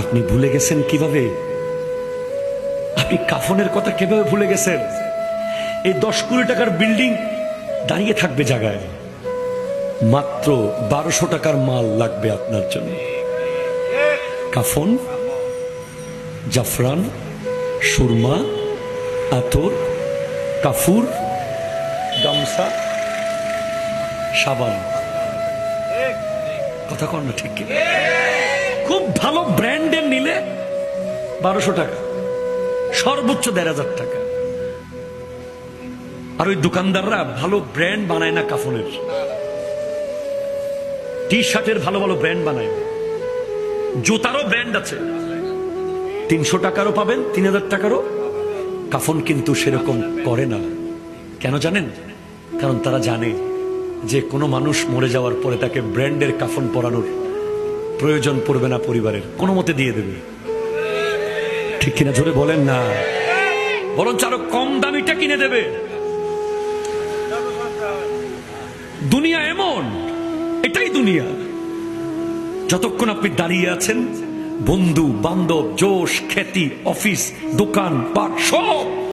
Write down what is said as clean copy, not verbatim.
আপনি ভুলে গেছেন কিভাবে? আপনি কাফনের কথা কিভাবে ভুলে গেছেন? এই 10 কোটি টাকার বিল্ডিং দাঁড়িয়ে থাকবে জায়গায়, মাত্র 1200 টাকার মাল লাগবে আপনার জন্য। কাফন, জাফরান, সুরমা, আতর, কাফুর, গামছা, সাবান। কথা কন না ঠিক? খুব ভালো ব্র্যান্ডের নিলে 1200 টাকা, সর্বোচ্চ 1500 টাকা। আর ওই দোকানদাররা ভালো ব্র্যান্ড বানায় না কাফনের, টি শার্টের ভালো ভালো ব্র্যান্ড বানায়, জুতারও ব্র্যান্ড আছে, 300 টাকারও পাবেন, 3000 টাকারও। কাফন কিন্তু সেরকম করে না। কেন জানেন? কারণ তারা জানে যে কোনো মানুষ মরে যাওয়ার পরে তাকে ব্র্যান্ডের কাফন পরানোর প্রয়োজন পড়বে না, পরিবারের কোনো মতে দিয়ে দেবে। ঠিক কিনা জোরে বলেন না? বরঞ্চ আরো কম দামিটা কিনে দেবে। দুনিয়া এমন, এটাই দুনিয়া। যতক্ষণ আপনি দাঁড়িয়ে আছেন, বন্ধু বান্ধব, জোশ, খ্যাতি, অফিস, দোকান পাট সব